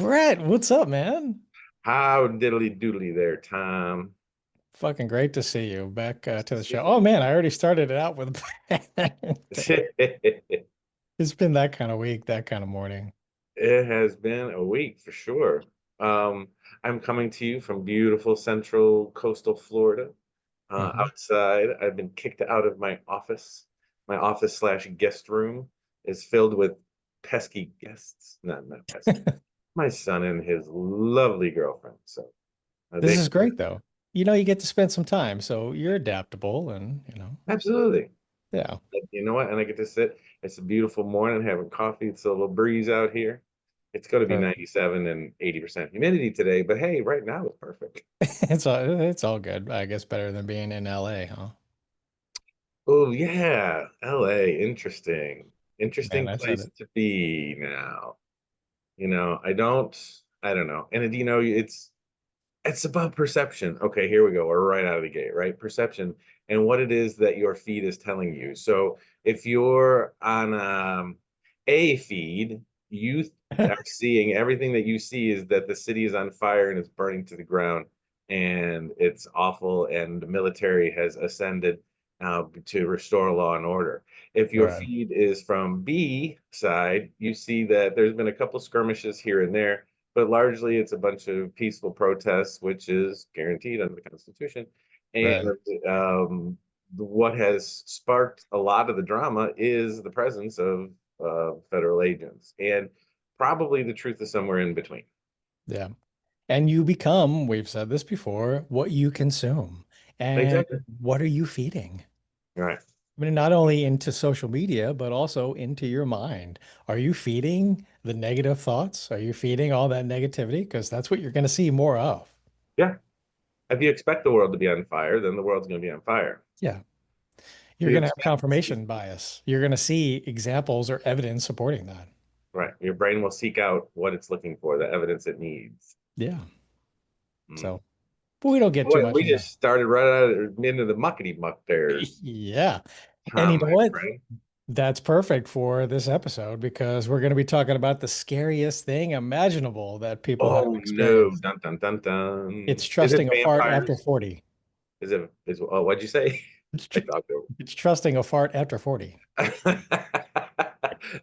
Brett, what's up, man? How diddly doodly there, Tom. Fucking great to see you back Nice to to the see show. Oh you. man, I already started it out with Damn. It It's been that kind of week, that kind of morning. has been a week for sure. Um, I'm coming to you from beautiful central coastal Florida. Mhm. Outside, I've been kicked out of my office. My office slash guest room is filled with pesky guests. Not pesky. My son and his lovely girlfriend. So This they is great though. You get to spend some time, so you're adaptable and, absolutely. yeah. Like, you know what? And I get to sit. It's a beautiful morning, having coffee. It's a little breeze out here. It's going to be Perfect. 97 and 80% humidity today, but hey, right now it's perfect. It's all good. I guess better than being in LA, huh? Oh yeah, LA, interesting. Man, Interesting I said place it. to be now. I don't know. And it's about perception. Okay, here we go. We're right out of the gate, right? Perception and what it is that your feed is telling you. So if you're on a feed, you are seeing everything that you see is that the city is on fire and it's burning to the ground and it's awful and the military has ascended to restore law and order. If your Right. feed is from B side, you see that there's been a couple skirmishes here and there, but largely it's a bunch of peaceful protests, which is guaranteed under the Constitution. And Right. what has sparked a lot of the drama is the presence of federal agents. And probably the truth is somewhere in between. Yeah. And you become, we've said this before, what you consume. And Exactly. what are you feeding? Right. I mean, not only into social media, but also into your mind. Are you feeding the negative thoughts? Are you feeding all that negativity? Because that's what you're going to see more of. Yeah. If you expect the world to be on fire, then the world's going to be on fire. Yeah. If You're you going to have expect, confirmation bias. You're going to see examples or evidence supporting that. right, your brain will seek out what it's looking for, the evidence it needs. Yeah. Mm. So, but we don't get too Boy, much we into. just started right out of, into the muckety muck there, Yeah. And you Tom, know my what? friend. That's perfect for this episode because we're going to be talking about the scariest thing imaginable that people have Oh no, experienced. dun dun dun It's dun. Is it trusting a fart after vampires? 40. Oh, what'd you say? It's, I tr talked it's trusting a fart after 40. over.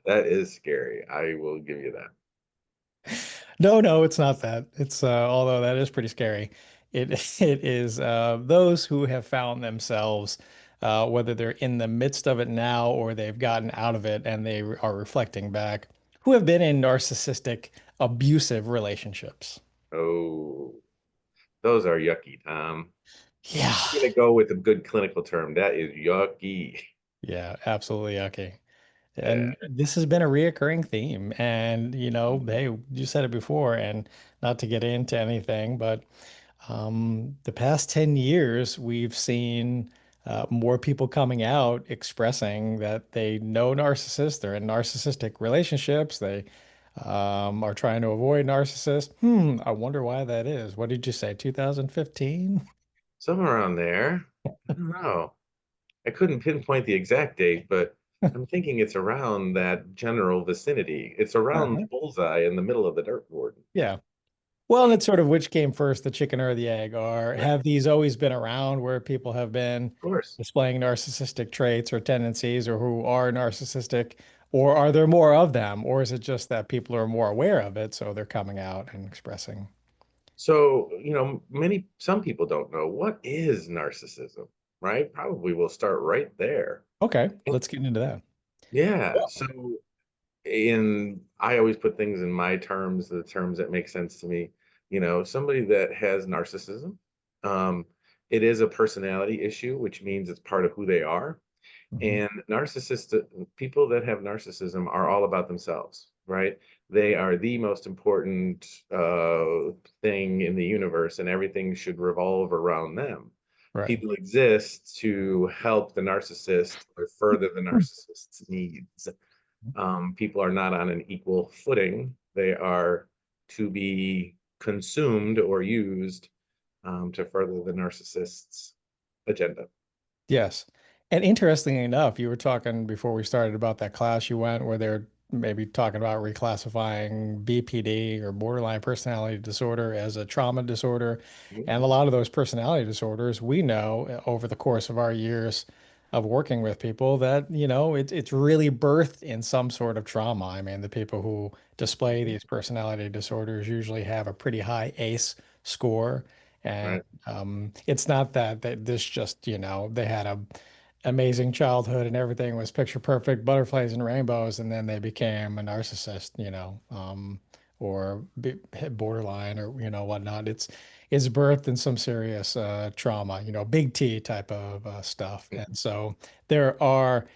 That is scary. I will give you that. No, no, it's not that. It's although that is pretty scary. It it is those who have found themselves whether they're in the midst of it now or they've gotten out of it and they are reflecting back, who have been in narcissistic, abusive relationships. Oh, those are yucky, Tom. Yeah. I'm gonna go with a good clinical term. That is yucky. Yeah, absolutely yucky. Yeah. And this has been a reoccurring theme. And, hey, you said it before, and not to get into anything, but the past 10 years, we've seen more people coming out expressing that they know narcissists, they're in narcissistic relationships, they are trying to avoid narcissists. I wonder why that is. What did you say, 2015? Somewhere around there. I don't know. I couldn't pinpoint the exact date, but I'm thinking it's around that general vicinity. It's around the Uh-huh. bullseye in the middle of the dartboard. Yeah. Well, and it's sort of which came first, the chicken or the egg, or Right. have these always been around where people have been Of course. displaying narcissistic traits or tendencies or who are narcissistic, or are there more of them, or is it just that people are more aware of it, so they're coming out and expressing? So, some people don't know what is narcissism, right? Probably we'll start right there. Okay, let's get into that. Yeah. So, I always put things in my terms, the terms that make sense to me. Somebody that has narcissism, um, it is a personality issue, which means it's part of who they are. Mhm. And people that have narcissism are all about themselves, right? They are the most important thing in the universe, and everything should revolve around them. Right. People exist to help the narcissist or further the narcissist's needs. People are not on an equal footing. They are to be consumed or used to further the narcissist's agenda. Yes. And interestingly enough, you were talking before we started about that class you went where they're maybe talking about reclassifying BPD or borderline personality disorder as a trauma disorder. Mhm. And a lot of those personality disorders, we know over the course of our years of working with people that, it's really birthed in some sort of trauma. I mean, the people who display Mhm. these personality disorders usually have a pretty high ACE score. And Right. it's not that this just, they had a amazing childhood and everything was picture perfect, butterflies and rainbows, and then they became a narcissist, or borderline or whatnot. It's birthed in some serious trauma, big T type of stuff, and so there are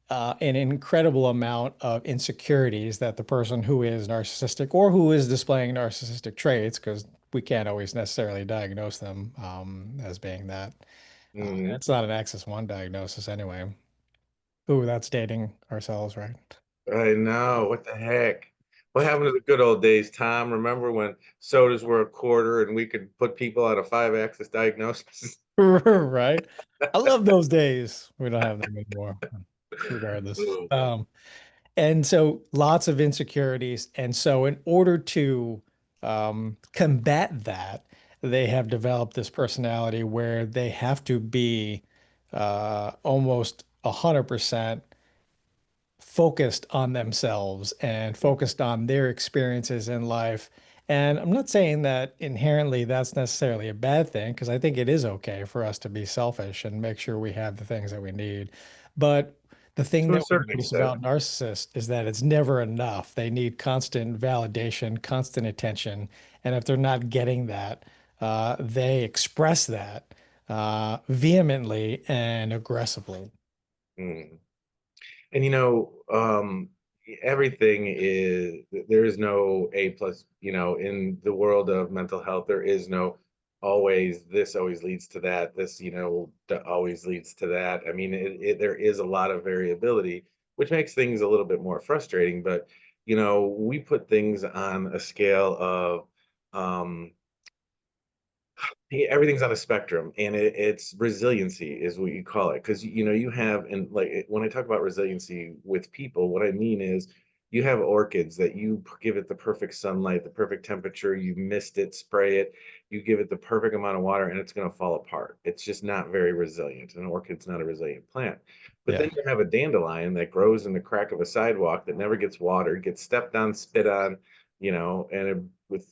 an incredible amount of insecurities that the person who is narcissistic or who is displaying narcissistic traits, because we can't always necessarily diagnose them as being that. Mhm. It's not an Axis 1 diagnosis anyway. Ooh, that's dating ourselves, right? I know. What the heck? What happened to the good old days, Tom? Remember when sodas were a quarter and we could put people on a five-axis diagnosis? Right. I love those days. We don't have them anymore, regardless. And so lots of insecurities. And so in order to combat that, they have developed this personality where they have to be almost 100% focused on themselves and focused on their experiences in life. And I'm not saying that inherently that's necessarily a bad thing, because I think it is okay for us to be selfish and make sure we have the things that we need. But the thing To a that we certain notice extent. about narcissists is that it's never enough. They need constant validation, constant attention. And if they're not getting that, they express that vehemently and aggressively. Mm. And everything is there is no A plus, in the world of mental health, there is no always this always leads to that. This, always leads to that. I mean, there is a lot of variability, which makes things a little bit more frustrating. But, we put things on a scale of everything's on a spectrum, and it's resiliency is what you call it, because you have, and like when I talk about resiliency with people, what I mean is you have orchids that you give it the perfect sunlight, the perfect temperature, you mist it, spray it, you give it the perfect amount of water, and it's going to fall apart. It's just not very resilient. An orchid's not a resilient plant. But Yeah. then you have a dandelion that grows in the crack of a sidewalk that never gets watered, gets stepped on, spit on, and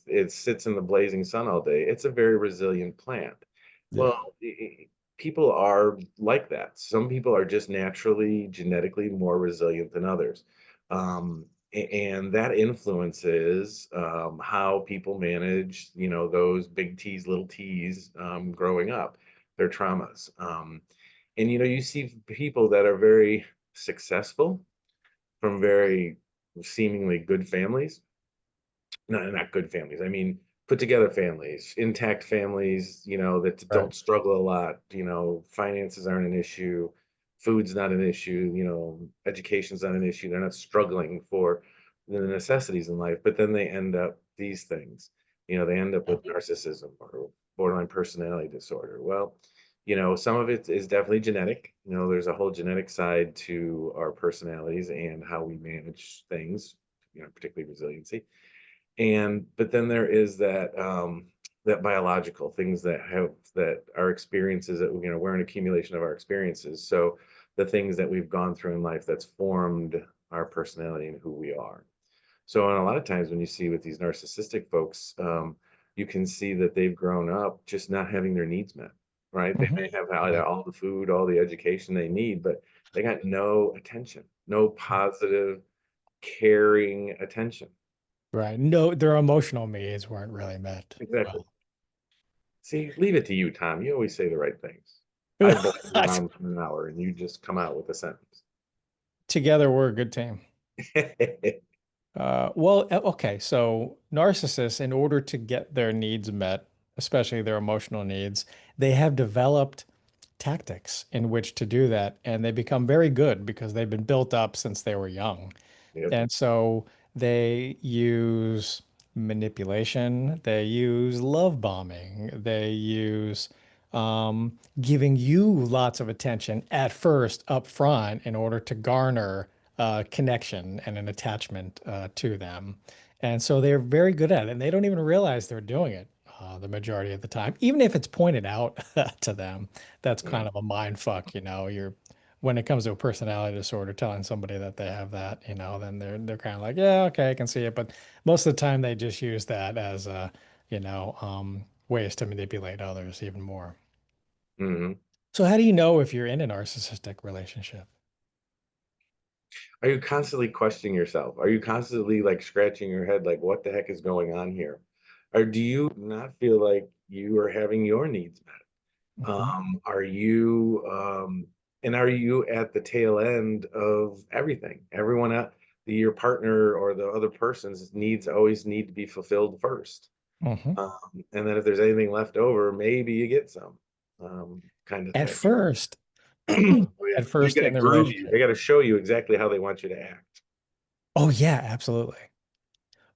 it sits in the blazing sun all day. It's a very resilient plant. Well, Yeah. people are like that. Some people are just naturally, genetically more resilient than others. And that influences how people manage, those big T's, little T's growing up, their traumas. And, you see people that are very successful from very seemingly good families, not good families. I mean, put together families, intact families, that Right. don't struggle a lot. Finances aren't an issue, food's not an issue, education's not an issue. They're not struggling for the necessities in life, but then they end up these things. They end up with narcissism or borderline personality disorder. Well, some of it is definitely genetic. There's a whole genetic side to our personalities and how we manage things, particularly resiliency. But then there is that biological things that our experiences, that we're an accumulation of our experiences. So the things that we've gone through in life that's formed our personality and who we are. So, and a lot of times when you see with these narcissistic folks, you can see that they've grown up just not having their needs met, right? They Mhm. may have had Yeah. all the food, all the education they need, but they got no attention, no positive, caring attention. Right. No, their emotional needs weren't really met Exactly. well. See, leave it to you, Tom. You always say the right things. I babble on for an hour and you just come out with a sentence. Together, we're a good team. Well, okay. So narcissists, in order to get their needs met, especially their emotional needs, they have developed tactics in which to do that, and they become very good because they've been built up since they were young. Yep. And so they use manipulation, they use love bombing, they use giving you lots of attention at first up front in order to garner connection and an attachment to them. And so they're very good at it, and they don't even realize they're doing it the majority of the time. Even if it's pointed out to them, that's kind Mm, of a mind fuck, you know. You're when it comes to a personality disorder, telling somebody that they have that, you know, then they're kind of like, yeah, okay, I can see it. But most of the time, they just use that as ways to manipulate others even more. mhm. So how do you know if you're in a narcissistic relationship? Are you constantly questioning yourself? Are you constantly like scratching your head, like, what the heck is going on here? Or do you not feel like you are having your needs met? Mhm. Are you and are you at the tail end of everything? Everyone else, your partner or the other person's needs always need to be fulfilled first. Mhm. And then if there's anything left over, maybe you get some kind of At thing. first, Oh yeah, at they first got to in the groove you. They relationship. got to show you exactly how they want you to act. Oh yeah, absolutely.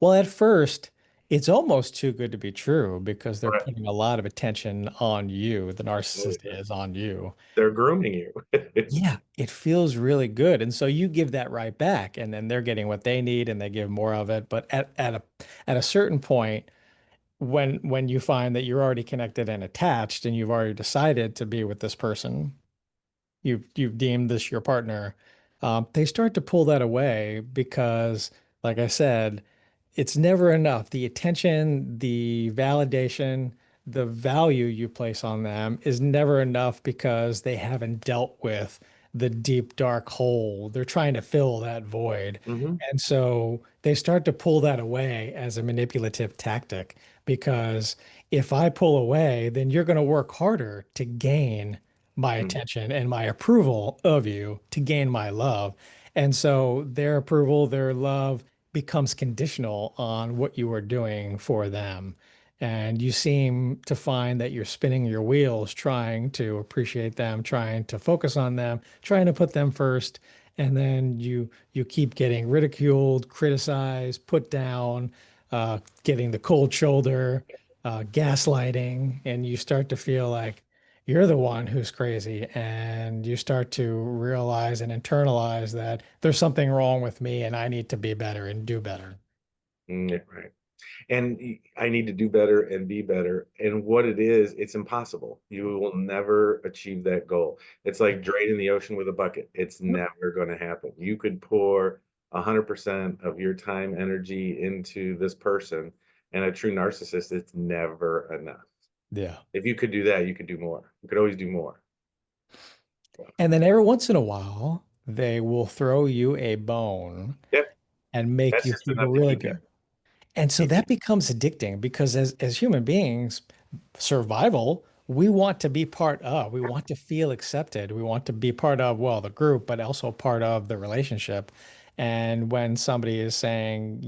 Well, at first, it's almost too good to be true because they're Right. putting a lot of attention on you. The Oh, narcissist yeah. is on you. They're grooming you. Yeah, it feels really good. And so you give that right back, and then they're getting what they need and they give more of it. But at a certain point, when you find that you're already connected and attached and you've already decided to be with this person, you've deemed this your partner, they start to pull that away because, like I said, it's never enough. The attention, the validation, the value you place on them is never enough because they haven't dealt with the deep, dark hole. They're trying to fill that void. Hmm. And so they start to pull that away as a manipulative tactic because if I pull away, then you're going to work harder to gain my Hmm. attention and my approval of you to gain my love. And so their approval, their love becomes conditional on what you are doing for them. And you seem to find that you're spinning your wheels trying to appreciate them, trying to focus on them, trying to put them first. And then you keep getting ridiculed, criticized, put down, getting the cold shoulder, gaslighting, and you start to feel like you're the one who's crazy, and you start to realize and internalize that there's something wrong with me and I need to be better and do better. Yeah, right. And I need to do better and be better. And what it is, it's impossible. You will never achieve that goal. It's like draining the ocean with a bucket. It's Yep. never going to happen. You could pour 100% of your time, energy into this person, and a true narcissist, it's never enough. Yeah. If you could do that, you could do more. You could always do more. And then every once in a while, they will throw you a bone Yep, and make that's you just feel enough to really keep you. good. And so that becomes addicting because as human beings, survival, we want to be part of. We want to feel accepted. We want to be part of, well, the group, but also part of the relationship. And when somebody is saying,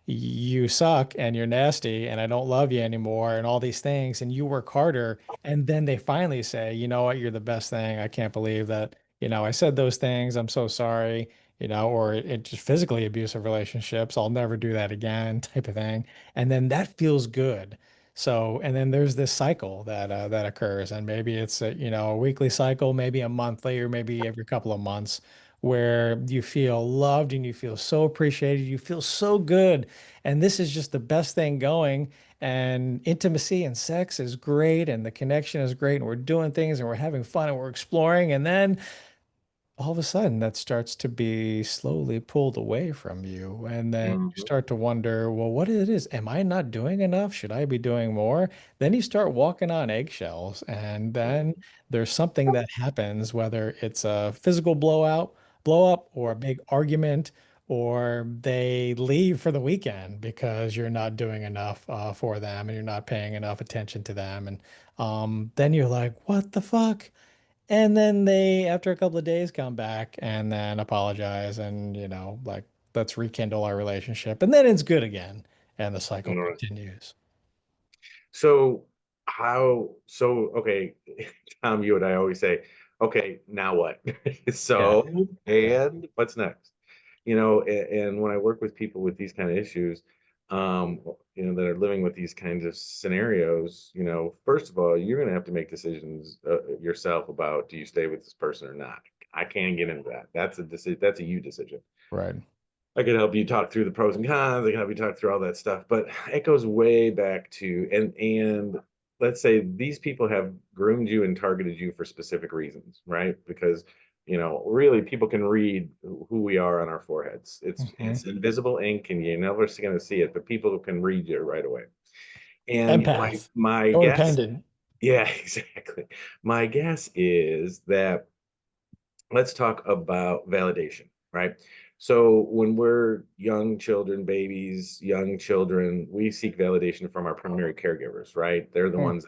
you suck and you're nasty and I don't love you anymore and all these things, and you work harder, and then they finally say, you know what, you're the best thing. I can't believe that, I said those things. I'm so sorry, or it just physically abusive relationships. I'll never do that again, type of thing. And then that feels good. So, and then there's this cycle that occurs, and maybe it's a weekly cycle, maybe a monthly, or maybe every couple of months, where you feel loved and you feel so appreciated, you feel so good, and this is just the best thing going. And intimacy and sex is great, and the connection is great, and we're doing things, and we're having fun, and we're exploring, and then all of a sudden that starts to be slowly pulled away from you. And then you Mhm. start to wonder, well, what it is? Am I not doing enough? Should I be doing more? Then you start walking on eggshells. And then there's something that happens, whether it's a physical blow up, or a big argument, or they leave for the weekend because you're not doing enough for them and you're not paying enough attention to them. And then you're like, what the fuck? And then they, after a couple of days, come back and then apologize and, like, let's rekindle our relationship. And then it's good again. And the cycle Mhm. continues. So okay, Tom, you and I always say, okay, now what? Yeah. So, Yeah. and what's next? And when I work with people with these kind of issues, um, that are living with these kinds of scenarios, first of all, you're going to have to make decisions yourself about do you stay with this person or not. I can't get into that. That's a decision. That's a you decision. Right. I can help you talk through the pros and cons. I can help you talk through all that stuff. But it goes way back to and let's say these people have groomed you and targeted you for specific reasons, right? Because really people can read who we are on our foreheads. It's Hmm. invisible ink and you're never going to see it, but people can read it right away. And Empath, my guess, codependent. yeah, exactly. My guess is that let's talk about validation, right? So when we're young children, babies, young children, we seek validation from our primary caregivers, right? They're the Hmm. ones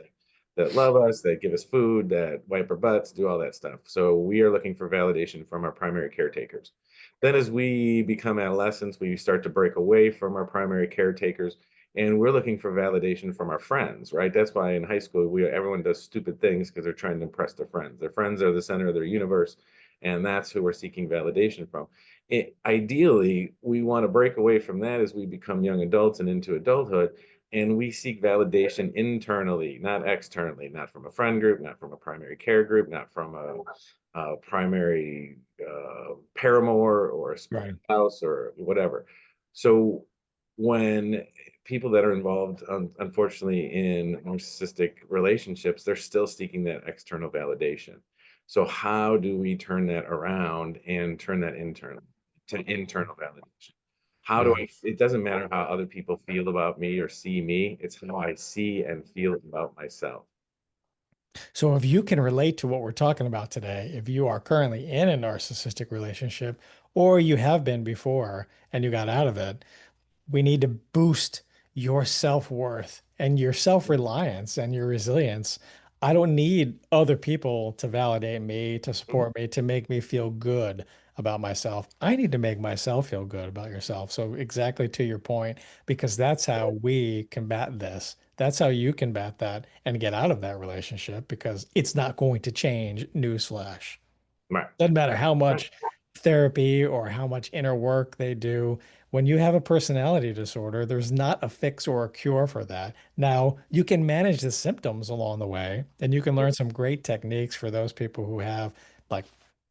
that love us, that give us food, that wipe our butts, do all that stuff. So we are looking for validation from our primary caretakers. Then as we become adolescents, we start to break away from our primary caretakers and we're looking for validation from our friends, right? That's why in high school we everyone does stupid things because they're trying to impress their friends. Their friends are the center of their universe and that's who we're seeking validation from. Ideally, we want to break away from that as we become young adults and into adulthood, and we seek validation internally, not externally, not from a friend group, not from a primary care group, not from a primary paramour or a Right. spouse or whatever. So when people that are involved, unfortunately, in narcissistic relationships, they're still seeking that external validation. So how do we turn that around and turn that internal to internal validation? How do Yeah. it doesn't matter how other people feel about me or see me, it's how I see and feel about myself. So if you can relate to what we're talking about today, if you are currently in a narcissistic relationship or you have been before and you got out of it, we need to boost your self-worth and your self-reliance and your resilience. I don't need other people to validate me, to Mhm. support me, to make me feel good about myself. I need to make myself feel good about yourself. So exactly to your point, because that's how we combat this. That's how you combat that and get out of that relationship because it's not going to change. Newsflash. Right. Doesn't matter how much therapy or how much inner work they do. When you have a personality disorder, there's not a fix or a cure for that. Now, you can manage the symptoms along the way, and you can learn some great techniques for those people who have like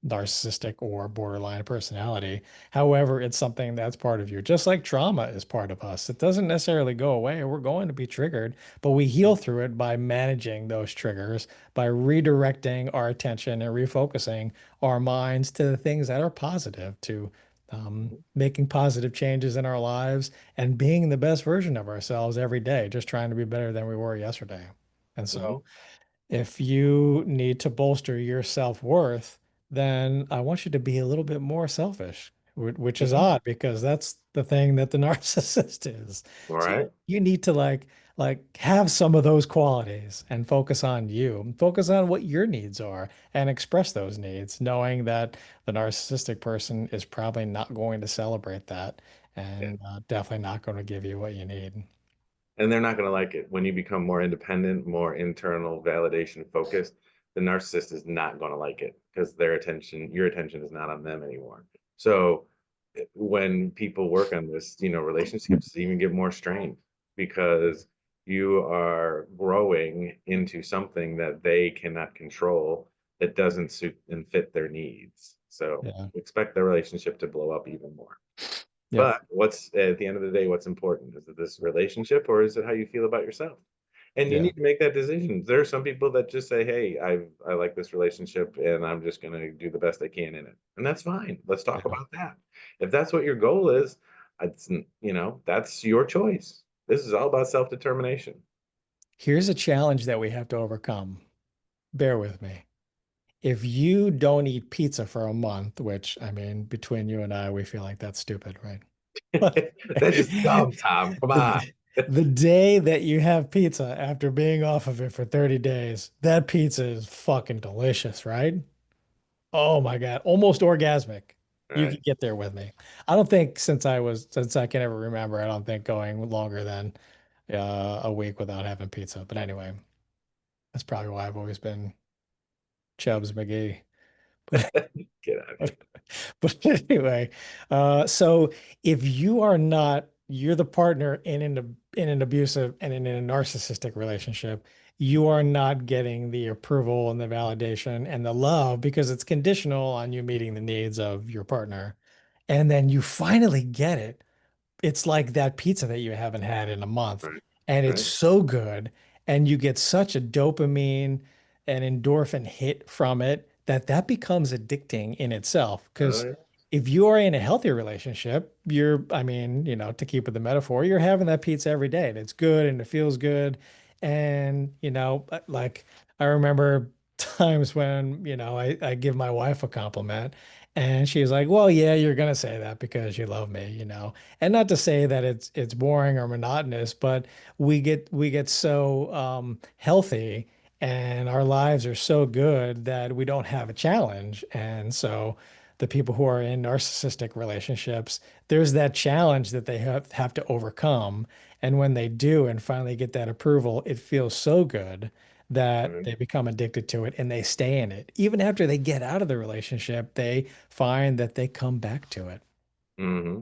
narcissistic or borderline personality. However, it's something that's part of you, just like trauma is part of us. It doesn't necessarily go away. We're going to be triggered, but we heal through it by managing those triggers, by redirecting our attention and refocusing our minds to the things that are positive, to making positive changes in our lives and being the best version of ourselves every day, just trying to be better than we were yesterday. And Mhm. so, if you need to bolster your self-worth, then I want you to be a little bit more selfish, which is Mhm. odd because that's the thing that the narcissist is. All So right. you need to like have some of those qualities and focus on you, focus on what your needs are and express those needs, knowing that the narcissistic person is probably not going to celebrate that Yeah. and definitely not going to give you what you need. And they're not going to like it when you become more independent, more internal validation focused. The narcissist is not going to like it because your attention is not on them anymore. So when people work on this, relationships even get more strained because you are growing into something that they cannot control that doesn't suit and fit their needs. So Yeah. expect the relationship to blow up even more. Yep. But what's at the end of the day, what's important? Is it this relationship or is it how you feel about yourself? And you Yeah. need to make that decision. There are some people that just say, "Hey, I like this relationship and I'm just going to do the best I can in it." And that's fine. Let's talk Yeah. about that. If that's what your goal is, that's your choice. This is all about self-determination. Here's a challenge that we have to overcome. Bear with me. If you don't eat pizza for a month, which I mean, between you and I, we feel like that's stupid, right? But That's just dumb, Tom. Come on. the day that you have pizza after being off of it for 30 days, that pizza is fucking delicious, right? Oh my God, almost orgasmic. All You right. can get there with me. I don't think since I can ever remember, I don't think going longer than a week without having pizza. But anyway, that's probably why I've always been Chubbs McGee. But Get out of here. but, but anyway, so if you are not, you're the partner in an abusive and in a narcissistic relationship, you are not getting the approval and the validation and the love because it's conditional on you meeting the needs of your partner. And then you finally get it. It's like that pizza that you haven't had in a month, Right. and it's Right. so good, and you get such a dopamine and endorphin hit from it that that becomes addicting in itself. Oh, Because yeah. if you are in a healthy relationship, I mean, to keep with the metaphor, you're having that pizza every day, and it's good and it feels good. And, like I remember times when, I give my wife a compliment. And she's like, "Well, yeah, you're gonna say that because you love me, you know." And not to say that it's boring or monotonous, but we get so healthy and our lives are so good that we don't have a challenge. And so the people who are in narcissistic relationships, there's that challenge that they have to overcome. And when they do and finally get that approval, it feels so good that Right. they become addicted to it and they stay in it. Even after they get out of the relationship, they find that they come back to it. Mm-hmm.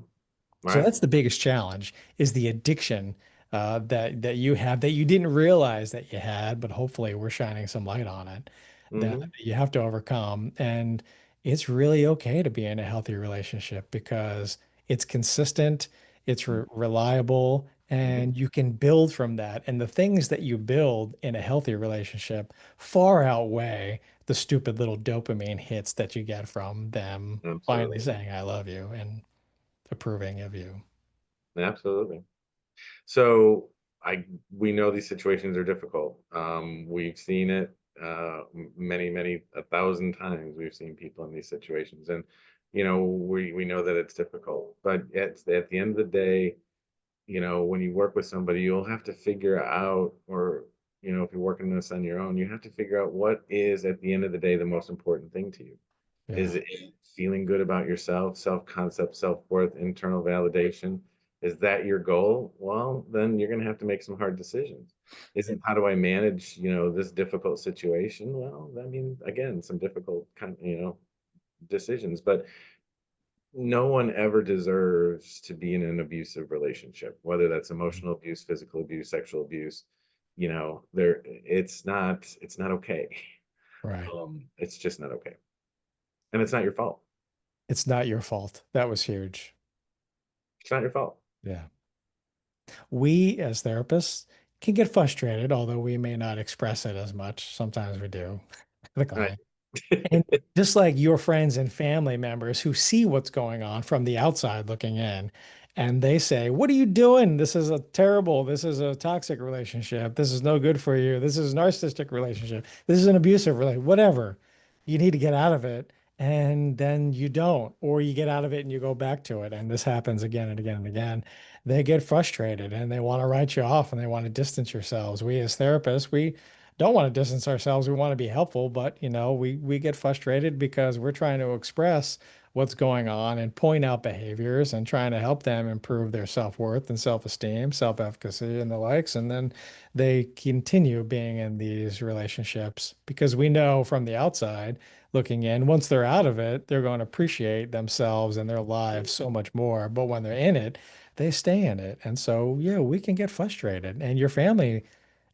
So Right. that's the biggest challenge is the addiction that you have that you didn't realize that you had, but hopefully we're shining some light on it that Mm-hmm. you have to overcome. And it's really okay to be in a healthy relationship because it's consistent, it's reliable, Mm-hmm. and you can build from that. And the things that you build in a healthy relationship far outweigh the stupid little dopamine hits that you get from them finally Absolutely. saying, I love you and approving of you. Absolutely. So I we know these situations are difficult. We've seen it many, many, 1,000 times. We've seen people in these situations, and we know that it's difficult. But at the end of the day, when you work with somebody, you'll have to figure out, or if you're working this on your own, you have to figure out what is at the end of the day the most important thing to you. Is Yeah. it feeling good about yourself, self-concept, self-worth, internal validation? Is that your goal? Well, then you're going to have to make some hard decisions. Isn't how do I manage, this difficult situation? Well, I mean, again, some difficult decisions, but no one ever deserves to be in an abusive relationship, whether that's emotional abuse, physical abuse, sexual abuse. It's not okay. Right. It's just not okay. And it's not your fault. It's not your fault. That was huge. It's not your fault. Yeah. We as therapists can get frustrated, although we may not express it as much. Sometimes we do, the Right. client. And just like your friends and family members who see what's going on from the outside looking in, and they say, "What are you doing? This is a toxic relationship. This is no good for you. This is a narcissistic relationship. This is an abusive relationship, whatever. You need to get out of it." And then you don't, or you get out of it and you go back to it. And this happens again and again and again. They get frustrated and they want to write you off and they want to distance yourselves. We as therapists, we don't want to distance ourselves. We want to be helpful, but we get frustrated because we're trying to express what's going on and point out behaviors and trying to help them improve their self-worth and self-esteem, self-efficacy and the likes. And then they continue being in these relationships because we know from the outside looking in, once they're out of it, they're going to appreciate themselves and their lives so much more. But when they're in it, they stay in it. And so, yeah, we can get frustrated. And your family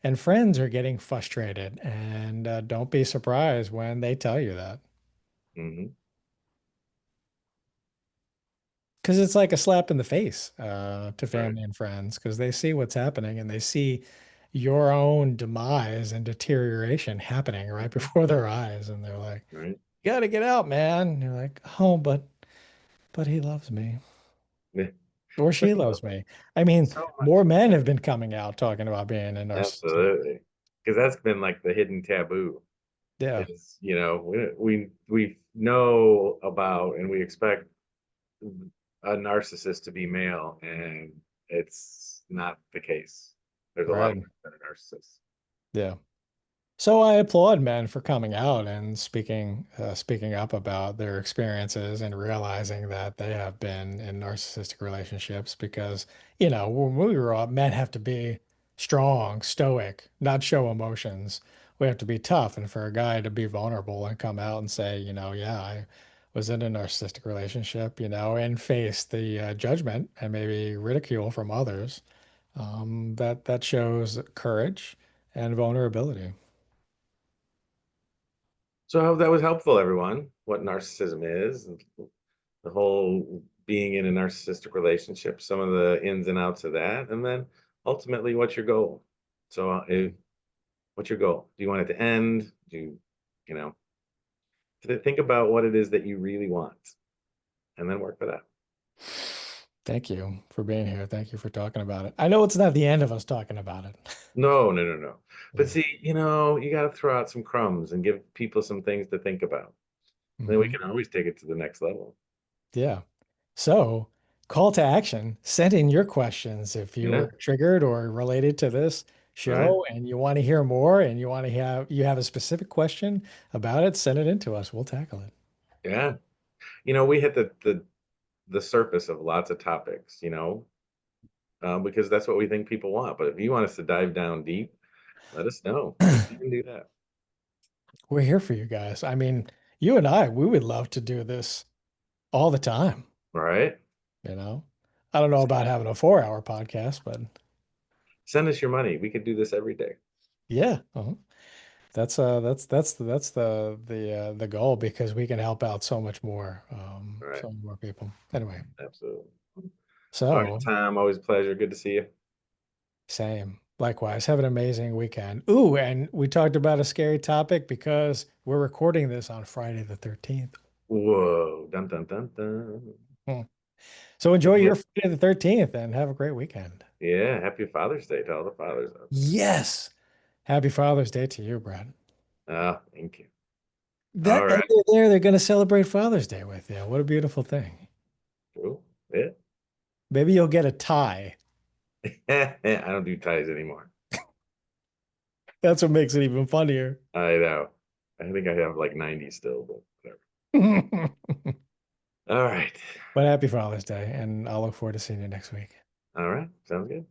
and friends are getting frustrated. And don't be surprised when they tell you that. Hmm. Because it's like a slap in the face to Right. family and friends because they see what's happening and they see your own demise and deterioration happening right Hmm. before their eyes. And they're like, Right. you got to get out, man. And you're like, oh, but he loves me Yeah. or But she loves me. I mean, so more much. men have been coming out talking about being a narcissist. Absolutely. Because that's been like the hidden taboo Yeah, is, we know about and we expect a narcissist to be male, and it's not the case. There's a lot of right. women that are narcissists. Yeah. So I applaud men for coming out and speaking up about their experiences and realizing that they have been in narcissistic relationships because, when we grew up, men have to be strong, stoic, not show emotions. We have to be tough. And for a guy to be vulnerable and come out and say, yeah, I was in a narcissistic relationship, and face the judgment and maybe ridicule from others, that shows courage and vulnerability. So I hope that was helpful, everyone, what narcissism is, and the whole being in a narcissistic relationship, some of the ins and outs of that, and then ultimately what's your goal? So what's your goal? Do you want it to end? Do you, you know, think about what it is that you really want and then work for that. Thank you for being here. Thank you for talking about it. I know it's not the end of us talking about it. No, no, no, no. But Yeah. see, you got to throw out some crumbs and give people some things to think about. Then we Hmm. can always take it to the next level. Yeah. So, call to action. Send in your questions if you Yeah. were triggered or related to this All right. show and you want to hear more and you have a specific question about it, send it in to us. We'll tackle it. Yeah. We hit the surface of lots of topics, because that's what we think people want. But if you want us to dive down deep, let us know. We can even do that. We're here for you guys. I mean, you and I, we would love to do this all the time, All right. you know? I don't know about having a 4-hour podcast, but Send us your money. We could do this every day. yeah. That's the goal because we can help out All right. so many more people. Anyway, Absolutely. All right, so Tom. Always a pleasure. Good to see you. same. Likewise, have an amazing weekend. Ooh, and we talked about a scary topic because we're recording this on Friday the 13th. Whoa. Dun dun dun dun. Hmm. So enjoy your Friday the 13th and have a great weekend. Yeah. Happy Father's Day to all the fathers out there. Yes. Happy Father's Day to you, Brad. Ah, thank you. All That and right. they're going to celebrate Father's Day with you. What a beautiful thing. Cool. Yeah. Maybe you'll get a tie. I don't do ties anymore. That's what makes it even funnier. I know. I think I have like 90 still, but whatever. All right. But happy Father's Day, and I'll look forward to seeing you next week. All right. Sounds good.